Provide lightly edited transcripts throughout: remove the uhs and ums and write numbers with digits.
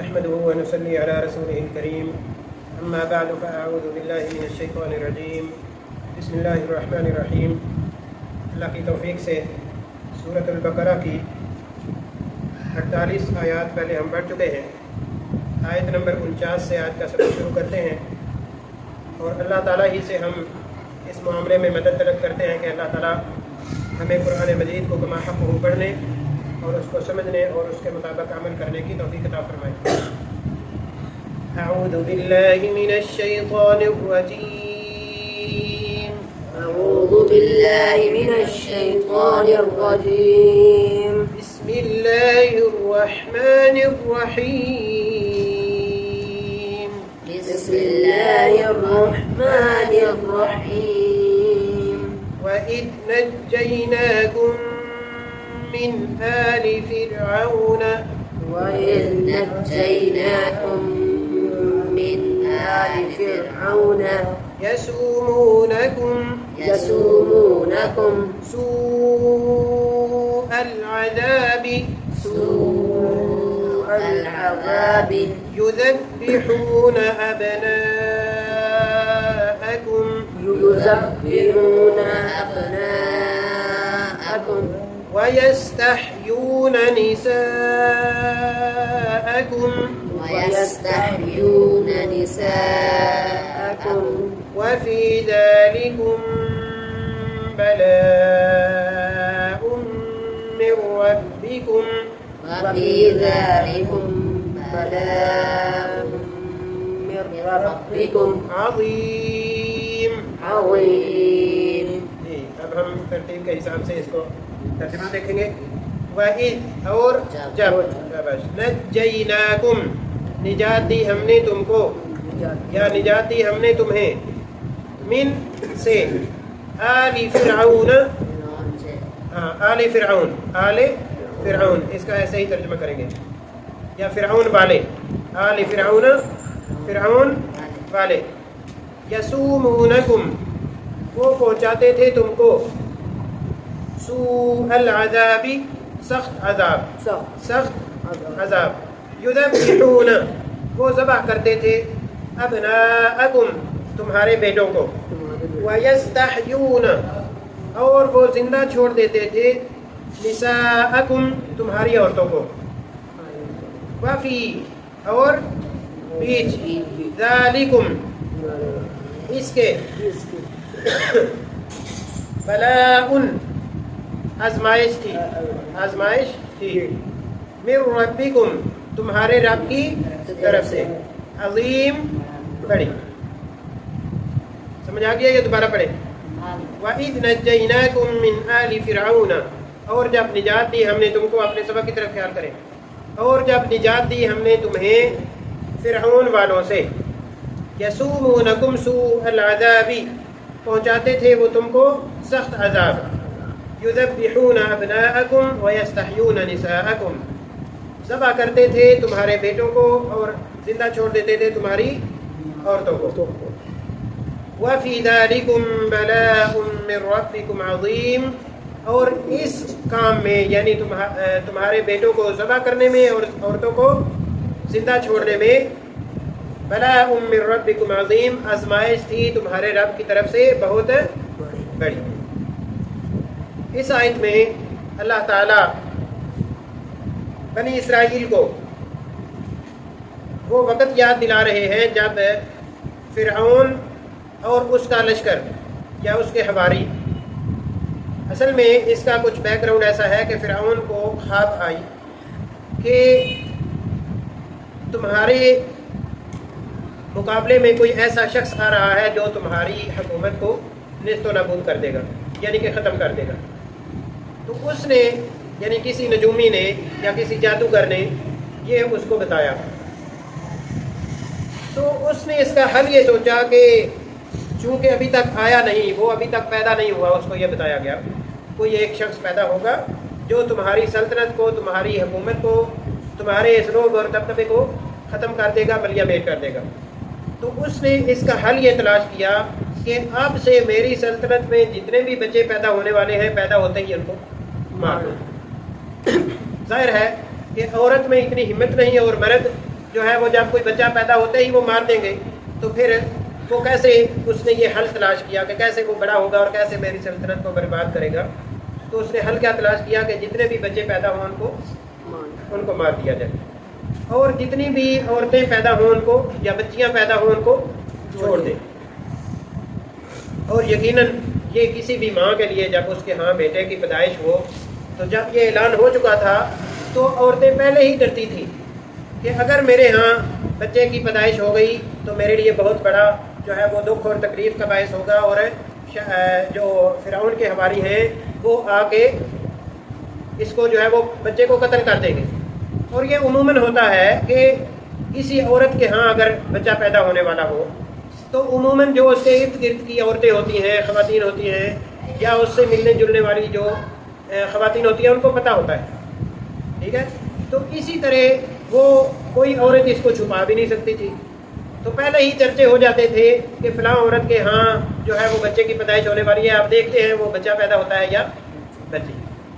نحمده ونصلي على رسوله الكريم اما بعد فاعوذ بالله من الشیطان الرجیم بسم اللہ الرحمن الرحیم۔ اللہ کی توفیق سے سورۃ البقرہ کی 48 آیات پہلے ہم پڑھ چکے ہیں۔ آیت نمبر 49 سے آج کا سبق شروع کرتے ہیں، اور اللہ تعالیٰ ہی سے ہم اس معاملے میں مدد طلب کرتے ہیں کہ اللہ تعالیٰ ہمیں قرآن مجید کو کما حق ہو پڑھنے اور اس کو سمجھنے اور اس کے مطابق عمل کرنے کی توفیق عطا فرمائے۔ اعوذ باللہ من الشیطان الرجیم أعوذ بالله من الشيطان الرجيم بسم اللہ الرحمن الرحیم بسم الله الرحمن الرحيم وَإِذْ نَجَّيْنَاكُمْ من آل فرعون وإذ نجيناكم من آل فرعون يسومونكم سوء العذاب يذبحون أبناءكم ويستحيون نساءكم وفي ذلكم بلاء من ربكم عظيم۔ جی اب ہم ترتیب کے حساب سے اس کو ترجمہ دیکھیں گے۔ وَإِذْ اور جب نَجَّيْنَاكُمْ نجات دی ہم نے تم کو، یا نجات دی ہم نے تمہیں، من سے، آل فرعون، آل فرعون، آل فرعون، اس کا ایسے ہی ترجمہ کریں گے، یا فرعون والے، آل فرعون، فرعون والے، یسومونکم وہ پہنچاتے تھے تم کو، سوء العذاب سخت عذاب، سخت عذاب، یذبحون وہ ذبح کرتے تھے، ابناءکم تمہارے بیٹوں کو، ویستحیون اور وہ زندہ چھوڑ دیتے تھے، نساءکم تمہاری عورتوں کو، وفی اور بیچ، ذالکم اس کے، بلاء آزمائش تھی، آزمائش تھی، من ربکم تمہارے رب کی طرف سے، عظیم بڑی۔ سمجھ آ گیا؟ یہ دوبارہ پڑھیں۔ وَإِذْ نَجَّيْنَاكُمْ مِنْ آلِ فِرْعَوْنَ اور جب نجات دی ہم نے تم کو، اپنے سبق کی طرف خیال کریں، اور جب نجات دی ہم نے تمہیں فرعون والوں سے، یسومونکم سوء العذاب پہنچاتے تھے وہ تم کو سخت عذاب، یذبحون ابناءکم ویستحیون نساءکم ذبح کرتے تھے تمہارے بیٹوں کو اور زندہ چھوڑ دیتے تھے تمہاری عورتوں کو، وفی ذالکم بلاء من ربکم عظیم اور اس کام میں یعنی تمہارے بیٹوں کو ذبح کرنے میں اور عورتوں کو زندہ چھوڑنے میں، بلاء من ربکم عظیم آزمائش تھی تمہارے رب کی طرف سے بہت بڑی۔ اس آیت میں اللہ تعالیٰ بنی اسرائیل کو وہ وقت یاد دلا رہے ہیں جب فرعون اور اس کا لشکر یا اس کے حواری، اصل میں اس کا کچھ بیک گراؤنڈ ایسا ہے کہ فرعون کو خواب آئی کہ تمہارے مقابلے میں کوئی ایسا شخص آ رہا ہے جو تمہاری حکومت کو نیست و نابود کر دے گا، یعنی کہ ختم کر دے گا۔ تو اس نے یعنی کسی نجومی نے یا کسی جادوگر نے یہ اس کو بتایا، تو اس نے اس کا حل یہ سوچا کہ چونکہ ابھی تک آیا نہیں، وہ ابھی تک پیدا نہیں ہوا، اس کو یہ بتایا گیا کوئی ایک شخص پیدا ہوگا جو تمہاری سلطنت کو، تمہاری حکومت کو، تمہارے اس روب اور دبدبے کو ختم کر دے گا، ملیہ میٹ کر دے گا۔ تو اس نے اس کا حل یہ تلاش کیا کہ اب سے میری سلطنت میں جتنے بھی بچے پیدا ہونے والے ہیں، پیدا ہوتے ہی ان کو مار دو۔ ظاہر ہے کہ عورت میں اتنی ہمت نہیں اور مرد جو ہے وہ جب کوئی بچہ پیدا ہوتے ہی وہ مار دیں گے، تو پھر وہ کیسے اس نے یہ حل تلاش کیا کہ کیسے وہ بڑا ہوگا اور کیسے میری سلطنت کو برباد کرے گا. تو اس نے حل کیا تلاش کیا کہ جتنے بھی بچے پیدا ہوں ان کو مار دیا جائے، اور جتنی بھی عورتیں پیدا ہوں ان کو یا بچیاں پیدا ہوں ان کو چھوڑ دیں. اور یقیناً یہ کسی بھی ماں کے لیے جب اس کے ہاں بیٹے کی پیدائش ہو، تو جب یہ اعلان ہو چکا تھا تو عورتیں پہلے ہی ڈرتی تھیں کہ اگر میرے ہاں بچے کی پیدائش ہو گئی تو میرے لیے بہت بڑا جو ہے وہ دکھ اور تکلیف کا باعث ہوگا، اور جو فرعون کے حواری ہیں وہ آ کے اس کو جو ہے وہ بچے کو قتل کر دیں گے. اور یہ عموماً ہوتا ہے کہ کسی عورت کے ہاں اگر بچہ پیدا ہونے والا ہو تو عموماً جو اس کے ارد گرد کی عورتیں ہوتی ہیں، خواتین ہوتی ہیں، یا اس سے ملنے جلنے والی جو خواتین ہوتی ہیں ان کو پتہ ہوتا ہے. ٹھیک ہے، تو اسی طرح وہ کوئی عورت اس کو چھپا بھی نہیں سکتی تھی. تو پہلے ہی چرچے ہو جاتے تھے کہ فلاں عورت کے ہاں جو ہے وہ بچے کی پیدائش ہونے والی ہے، آپ دیکھتے ہیں وہ بچہ پیدا ہوتا ہے یا بچی.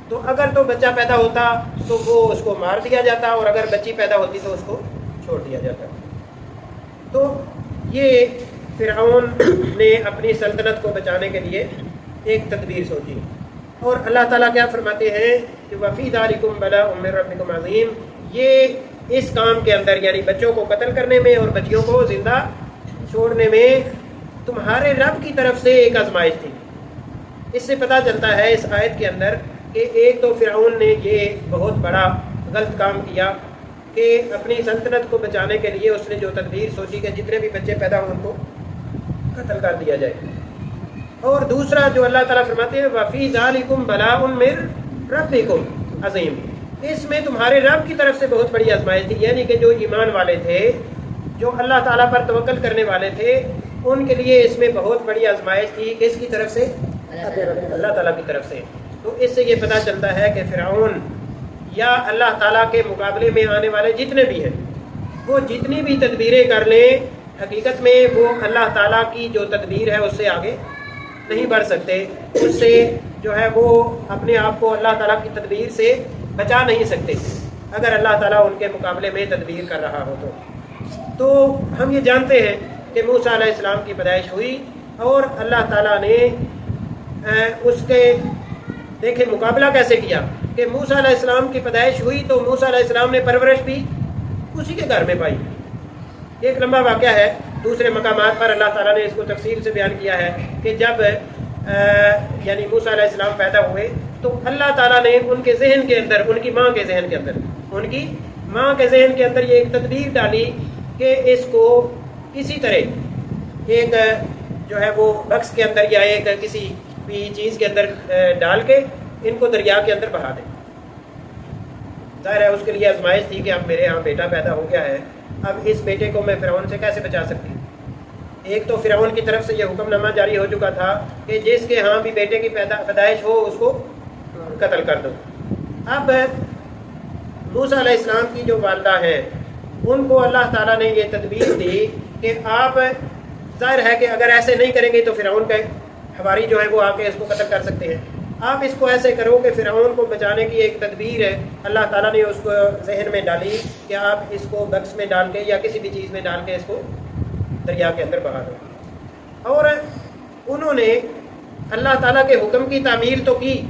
تو اگر تو بچہ پیدا ہوتا تو وہ اس کو مار دیا جاتا، اور اگر بچی پیدا ہوتی تو اس کو چھوڑ دیا جاتا. تو یہ فرعون نے اپنی سلطنت کو بچانے کے لیے ایک تدبیر سوچی. اور اللہ تعالیٰ کیا فرماتے ہیں کہ وَفِي ذَلِكُمْ بَلَاءٌ مِّن رَبِّكُمْ عَظِيمٌ، یہ اس کام کے اندر یعنی بچوں کو قتل کرنے میں اور بچیوں کو زندہ چھوڑنے میں تمہارے رب کی طرف سے ایک آزمائش تھی. اس سے پتہ چلتا ہے اس آیت کے اندر کہ ایک تو فرعون نے یہ بہت بڑا غلط کام کیا کہ اپنی سلطنت کو بچانے کے لیے اس نے جو تدبیر سوچی کہ جتنے بھی بچے پیدا ہوں ان کو قتل کر دیا جائے. اور دوسرا جو اللہ تعالیٰ فرماتے ہیں وَفِي ذَلِكُمْ بَلَاءٌ مِّن رَبِّكُمْ عَظِيمٌ، اس میں تمہارے رب کی طرف سے بہت بڑی آزمائش تھی. یعنی کہ جو ایمان والے تھے، جو اللہ تعالیٰ پر توکل کرنے والے تھے، ان کے لیے اس میں بہت بڑی آزمائش تھی. کس کی طرف سے؟ اللہ تعالیٰ کی طرف سے. تو اس سے یہ پتہ چلتا ہے کہ فرعون یا اللہ تعالیٰ کے مقابلے میں آنے والے جتنے بھی ہیں، وہ جتنی بھی تدبیریں کر لیں، حقیقت میں وہ اللہ تعالیٰ کی جو تدبیر ہے اس سے آگے نہیں بڑھ سکتے. اس سے جو ہے وہ اپنے آپ کو اللہ تعالیٰ کی تدبیر سے بچا نہیں سکتے اگر اللہ تعالیٰ ان کے مقابلے میں تدبیر کر رہا ہو. تو ہم یہ جانتے ہیں کہ موسیٰ علیہ السلام کی پیدائش ہوئی اور اللہ تعالیٰ نے اس کے دیکھیں مقابلہ کیسے کیا کہ موسیٰ علیہ السلام کی پیدائش ہوئی تو موسیٰ علیہ السلام نے پرورش بھی اسی کے گھر میں پائی. ایک لمبا واقعہ ہے، دوسرے مقامات پر اللہ تعالیٰ نے اس کو تفصیل سے بیان کیا ہے کہ جب یعنی موسیٰ علیہ السلام پیدا ہوئے تو اللہ تعالیٰ نے ان کے ذہن کے اندر، ان کی ماں کے ذہن کے اندر یہ ایک تدبیر ڈالی کہ اس کو کسی طرح ایک جو ہے وہ بکس کے اندر یا ایک کسی بھی چیز کے اندر ڈال کے ان کو دریا کے اندر بہا دیں. ظاہر ہے اس کے لیے آزمائش تھی کہ اب میرے ہاں بیٹا پیدا ہو گیا ہے، اب اس بیٹے کو میں فرعون سے کیسے بچا سکتی ہوں. ایک تو فرعون کی طرف سے یہ حکم نامہ جاری ہو چکا تھا کہ جس کے ہاں بھی بیٹے کی پیدائش ہو اس کو قتل کر دو. اب موسیٰ علیہ السلام کی جو والدہ ہیں ان کو اللہ تعالیٰ نے یہ تدبیر دی کہ آپ ظاہر ہے کہ اگر ایسے نہیں کریں گے تو فرعون کے حواری جو ہے وہ آ کے اس کو قتل کر سکتے ہیں. آپ اس کو ایسے کرو کہ فرعون کو بچانے کی ایک تدبیر ہے اللہ تعالیٰ نے اس کو ذہن میں ڈالی کہ آپ اس کو بکس میں ڈال کے یا کسی بھی چیز میں ڈال کے اس کو دریا کے اندر بہا دو. اور انہوں نے اللہ تعالیٰ کے حکم کی تعمیل تو کی،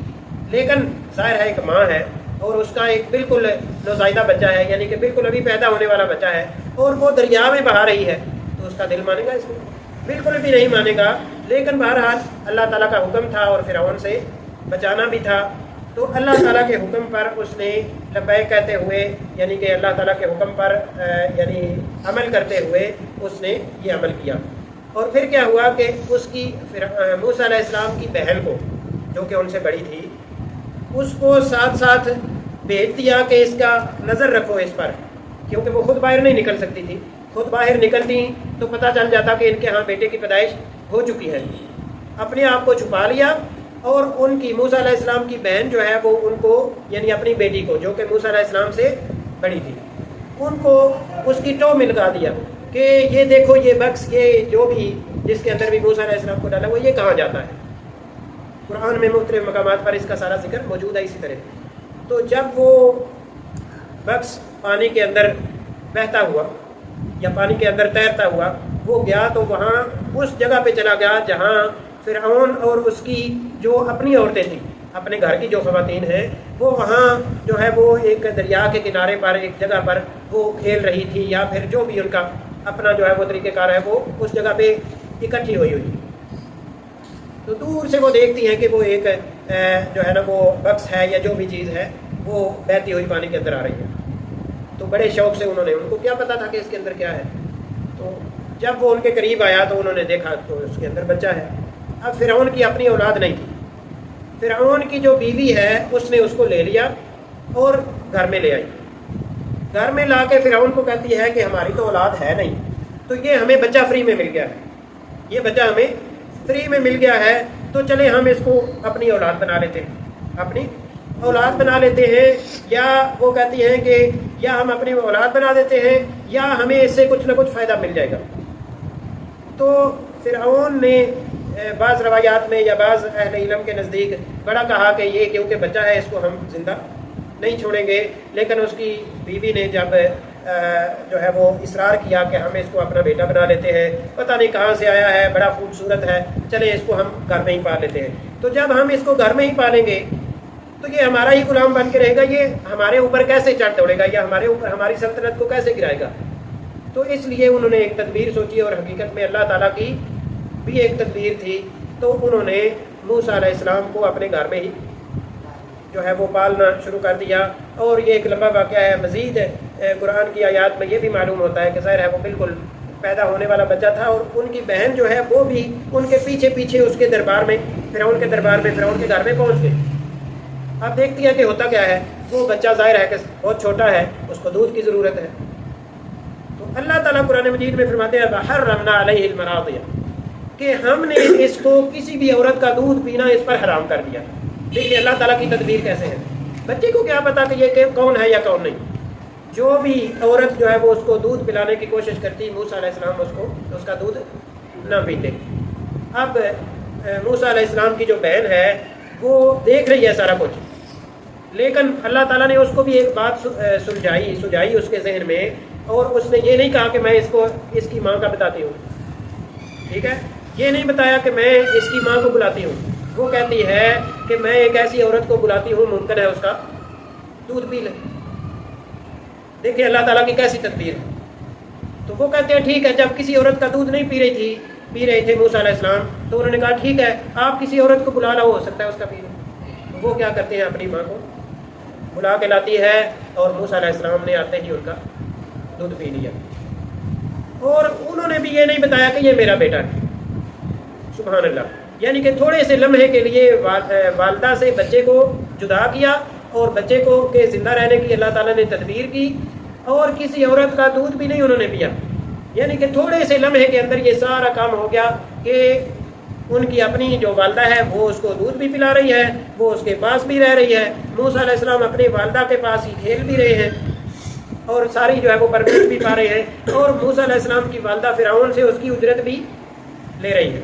لیکن ظاہر ہے ایک ماں ہے اور اس کا ایک بالکل نوزائیدہ بچہ ہے، یعنی کہ بالکل ابھی پیدا ہونے والا بچہ ہے، اور وہ دریا میں بہا رہی ہے تو اس کا دل مانے گا؟ اس کو بالکل بھی نہیں مانے گا. لیکن بہرحال اللہ تعالیٰ کا حکم تھا اور فرعون سے بچانا بھی تھا، تو اللہ تعالیٰ کے حکم پر اس نے لبیک کہتے ہوئے یعنی کہ اللہ تعالیٰ کے حکم پر یعنی عمل کرتے ہوئے اس نے یہ عمل کیا. اور پھر کیا ہوا کہ اس کی موسیٰ علیہ السلام کی بہن کو جو کہ ان سے بڑی تھی اس کو ساتھ ساتھ بھیج دیا کہ اس کا نظر رکھو اس پر، کیونکہ وہ خود باہر نہیں نکل سکتی تھی. خود باہر نکلتی تو پتہ چل جاتا کہ ان کے ہاں بیٹے کی پیدائش ہو چکی ہے. اپنے آپ کو چھپا لیا اور ان کی موسیٰ علیہ السلام کی بہن جو ہے وہ ان کو یعنی اپنی بیٹی کو جو کہ موسیٰ علیہ السلام سے بڑی تھی ان کو اس کی ٹو میں لگا دیا کہ یہ دیکھو یہ بکس یہ جو بھی جس کے اندر بھی موسیٰ علیہ السلام کو ڈالا وہ یہ کہاں جاتا ہے. قرآن میں مختلف مقامات پر اس کا سارا ذکر موجود ہے. اسی طرح تو جب وہ بکس پانی کے اندر بہتا ہوا یا پانی کے اندر تیرتا ہوا وہ گیا تو وہاں اس جگہ پہ چلا گیا جہاں فرعون اور اس کی جو اپنی عورتیں تھیں، اپنے گھر کی جو خواتین ہیں، وہ وہاں جو ہے وہ ایک دریا کے کنارے پر ایک جگہ پر وہ کھیل رہی تھی، یا پھر جو بھی ان کا اپنا جو ہے وہ طریقہ کار ہے وہ اس جگہ پہ اکٹھی ہوئی ہوئی. تو دور سے وہ دیکھتی ہیں کہ وہ ایک جو ہے نا وہ بکس ہے یا جو بھی چیز ہے وہ بہتی ہوئی پانی کے اندر آ رہی ہے. تو بڑے شوق سے ان کو کیا پتا تھا کہ اس کے اندر کیا ہے. تو جب وہ ان کے قریب آیا تو انہوں نے دیکھا تو اس کے اندر بچہ ہے. اب فرعون کی اپنی اولاد نہیں تھی. فرعون کی جو بیوی ہے اس نے اس کو لے لیا اور گھر میں لے آئی. گھر میں لا کے فرعون کو کہتی ہے کہ ہماری تو اولاد ہے نہیں، تو یہ ہمیں بچہ فری میں مل گیا ہے، یہ بچہ ہمیں فری میں مل گیا ہے، تو چلے ہم اس کو اپنی اولاد بنا لیتے ہیں، اپنی اولاد بنا لیتے ہیں. یا وہ کہتی ہیں کہ یا ہم اپنی اولاد بنا دیتے ہیں یا ہمیں اس سے کچھ نہ کچھ فائدہ مل جائے گا. تو فرعون نے بعض روایات میں یا بعض اہل علم کے نزدیک بڑا کہا کہ یہ کیونکہ بچہ ہے اس کو ہم زندہ نہیں چھوڑیں گے، لیکن اس کی بیوی نے جب جو ہے وہ اصرار کیا کہ ہم اس کو اپنا بیٹا بنا لیتے ہیں، پتہ نہیں کہاں سے آیا ہے، بڑا خوبصورت ہے، چلے اس کو ہم گھر میں ہی پال لیتے ہیں. تو جب ہم اس کو گھر میں ہی پالیں گے تو یہ ہمارا ہی غلام بن کے رہے گا، یہ ہمارے اوپر کیسے چڑھ دوڑے گا یا ہمارے اوپر ہماری سلطنت کو کیسے گرائے گا. تو اس لیے انہوں نے ایک تدبیر سوچی، اور حقیقت میں اللہ تعالیٰ کی بھی ایک تدبیر تھی. تو انہوں نے موسیٰ علیہ السلام کو اپنے گھر میں ہی جو ہے وہ پالنا شروع کر دیا. اور یہ ایک لمبا واقعہ ہے. مزید قرآن کی آیات میں یہ بھی معلوم ہوتا ہے کہ ظاہر ہے وہ بالکل پیدا ہونے والا بچہ تھا، اور ان کی بہن جو ہے وہ بھی ان کے پیچھے پیچھے اس کے دربار میں، فرعون کے دربار میں، فرعون کے گھر میں پہنچ گئی. اب دیکھتی ہے کہ ہوتا کیا ہے. وہ بچہ ظاہر ہے کہ بہت چھوٹا ہے، اس کو دودھ کی ضرورت ہے. تو اللہ تعالیٰ قرآن مجید میں فرماتے ہیں وَحَرَّمْنَا عَلَيْهِ الْمَرَاضِعَ، کہ ہم نے اس کو کسی بھی عورت کا دودھ پینا اس پر حرام کر دیا. دیکھیے اللہ تعالیٰ کی تدبیر کیسے ہے. بچے کو کیا پتا کہ یہ کون ہے یا کون نہیں. جو بھی عورت جو ہے وہ اس کو دودھ پلانے کی کوشش کرتی، موسیٰ علیہ السلام اس کا دودھ نہ پیتے. اب موسیٰ علیہ السلام کی جو بہن ہے وہ دیکھ رہی ہے سارا کچھ، لیکن اللہ تعالیٰ نے اس کو بھی ایک بات سلجھائی اس کے ذہن میں، اور اس نے یہ نہیں کہا کہ میں اس کی ماں کا بتاتی ہوں. ٹھیک ہے، یہ نہیں بتایا کہ میں اس کی ماں کو بلاتی ہوں. وہ کہتی ہے کہ میں ایک ایسی عورت کو بلاتی ہوں ممکن ہے اس کا دودھ پی لے. دیکھیں اللہ تعالیٰ کی کیسی تدبیر ہے. تو وہ کہتے ہیں ٹھیک ہے. جب کسی عورت کا دودھ نہیں پی رہے تھے موسیٰ علیہ السلام، تو انہوں نے کہا ٹھیک ہے آپ کسی عورت کو بلا لاؤ، ہو سکتا ہے اس کا پی لیں. وہ کیا کرتے ہیں اپنی ماں کو بلا کے لاتی ہے، اور موسیٰ علیہ السلام نے آتے ہی ان کا دودھ پی لیا. اور انہوں نے بھی یہ نہیں بتایا کہ یہ میرا بیٹا ہے. سبحان اللہ. یعنی کہ تھوڑے سے لمحے کے لیے والدہ سے بچے کو جدا کیا، اور بچے کو کے زندہ رہنے کی اللہ تعالیٰ نے تدبیر کی، اور کسی عورت کا دودھ بھی نہیں انہوں نے پیا. یعنی کہ تھوڑے سے لمحے کے اندر یہ سارا کام ہو گیا کہ ان کی اپنی جو والدہ ہے وہ اس کو دودھ بھی پلا رہی ہے، وہ اس کے پاس بھی رہ رہی ہے. موسیٰ علیہ السلام اپنی والدہ کے پاس ہی کھیل بھی رہے ہیں، اور ساری جو ہے وہ پرورش بھی پا رہے ہیں. اور موسیٰ علیہ السلام کی والدہ فرعون سے اس کی اجرت بھی لے رہی ہے.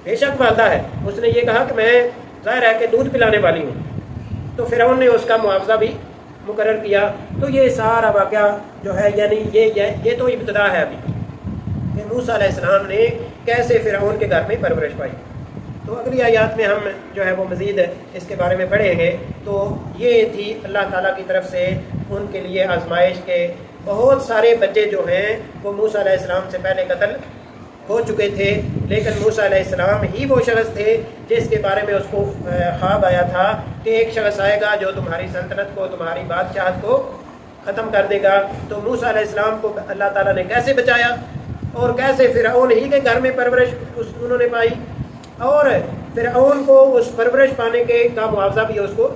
بے شک والدہ ہے، اس نے یہ کہا کہ میں ظاہر ہے کہ دودھ پلانے والی ہوں، تو فرعون نے اس کا معاوضہ بھی مقرر کیا. تو یہ سارا واقعہ جو ہے یعنی یہ تو ابتدا ہے ابھی کہ موسیٰ علیہ السلام نے کیسے فرعون کے گھر میں پرورش پائی. تو اگلی آیات میں ہم جو ہے وہ مزید اس کے بارے میں پڑھیں گے. تو یہ تھی اللہ تعالیٰ کی طرف سے ان کے لیے آزمائش کے بہت سارے بچے جو ہیں وہ موسیٰ علیہ السلام سے پہلے قتل ہو چکے تھے، لیکن موسیٰ علیہ السلام ہی وہ شخص تھے جس کے بارے میں اس کو خواب آیا تھا کہ ایک شخص آئے گا جو تمہاری سلطنت کو، تمہاری بادشاہت کو ختم کر دے گا. تو موسیٰ علیہ السلام کو اللہ تعالیٰ نے کیسے بچایا، اور کیسے فرعون ہی کے گھر میں پرورش انہوں نے پائی، اور فرعون کو اس پرورش پانے کے کا معاوضہ بھی اس کو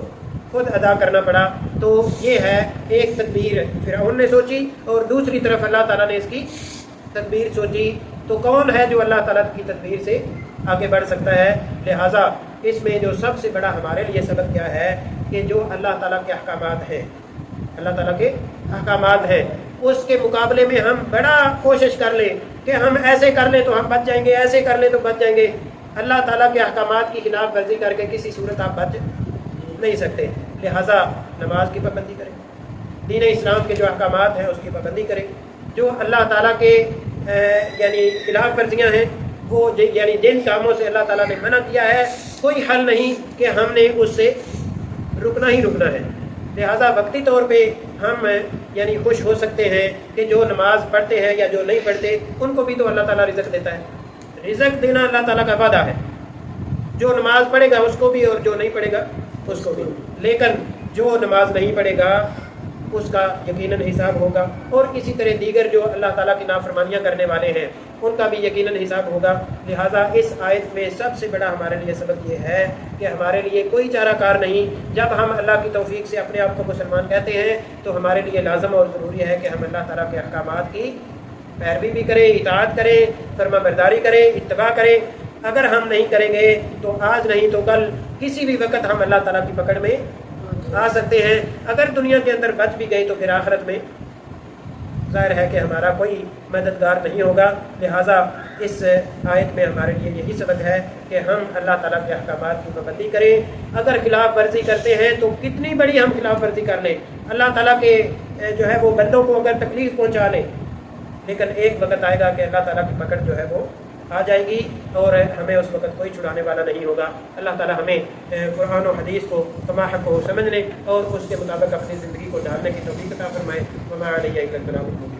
خود ادا کرنا پڑا. تو یہ ہے ایک تدبیر فرعون نے سوچی، اور دوسری طرف اللہ تعالیٰ نے اس کی تدبیر سوچی. تو کون ہے جو اللہ تعالیٰ کی تدبیر سے آگے بڑھ سکتا ہے؟ لہٰذا اس میں جو سب سے بڑا ہمارے لیے سبق کیا ہے کہ جو اللہ تعالیٰ کے احکامات ہیں، اللہ تعالیٰ کے احکامات ہیں، اس کے مقابلے میں ہم بڑا کوشش کر لیں کہ ہم ایسے کر لیں تو ہم بچ جائیں گے، ایسے کر لیں تو بچ جائیں گے. اللہ تعالیٰ کے احکامات کی خلاف ورزی کر کے کسی صورت آپ بچ نہیں سکتے. لہٰذا نماز کی پابندی کریں، دین اسلام کے جو احکامات ہیں اس کی پابندی کریں، جو اللہ تعالیٰ کے یعنی خلاف ورزیاں ہیں، وہ یعنی جن کاموں سے اللہ تعالیٰ نے منع کیا ہے، کوئی حل نہیں کہ ہم نے اس سے رکنا ہی رکنا ہے۔ لہٰذا وقتی طور پہ ہم یعنی خوش ہو سکتے ہیں کہ جو نماز پڑھتے ہیں یا جو نہیں پڑھتے ان کو بھی تو اللہ تعالیٰ رزق دیتا ہے، رزق دینا اللہ تعالیٰ کا وعدہ ہے، جو نماز پڑھے گا اس کو بھی اور جو نہیں پڑھے گا اس کو بھی، لیکن جو نماز نہیں پڑھے گا اس کا یقیناً حساب ہوگا، اور اسی طرح دیگر جو اللہ تعالیٰ کی نافرمانیاں کرنے والے ہیں ان کا بھی یقیناً حساب ہوگا۔ لہٰذا اس آیت میں سب سے بڑا ہمارے لیے سبق یہ ہے کہ ہمارے لیے کوئی چارہ کار نہیں، جب ہم اللہ کی توفیق سے اپنے آپ کو مسلمان کہتے ہیں تو ہمارے لیے لازم اور ضروری ہے کہ ہم اللہ تعالیٰ کے احکامات کی پیروی بھی کریں، اطاعت کریں، فرما برداری کریں، اتباع کریں۔ اگر ہم نہیں کریں گے تو آج نہیں تو کل کسی بھی وقت ہم اللہ تعالیٰ کی پکڑ میں آ سکتے ہیں۔ اگر دنیا کے اندر بچ بھی گئے تو پھر آخرت میں ظاہر ہے کہ ہمارا کوئی مددگار نہیں ہوگا۔ لہٰذا اس آیت میں ہمارے لیے یہی سبق ہے کہ ہم اللہ تعالیٰ کے احکامات کی پابندی کریں۔ اگر خلاف ورزی کرتے ہیں تو کتنی بڑی ہم خلاف ورزی کر لیں، اللہ تعالیٰ کے جو ہے وہ بندوں کو اگر تکلیف پہنچا لیں، لیکن ایک وقت آئے گا کہ اللہ تعالیٰ کی پکڑ جو ہے وہ آ جائے گی اور ہمیں اس وقت کوئی چھڑانے والا نہیں ہوگا۔ اللہ تعالیٰ ہمیں قرآن و حدیث کو کما حق کو سمجھنے اور اس کے مطابق اپنی زندگی کو ڈالنے کی توفیق عطا فرمائے۔ وما علیہ الا البلاغ المبین۔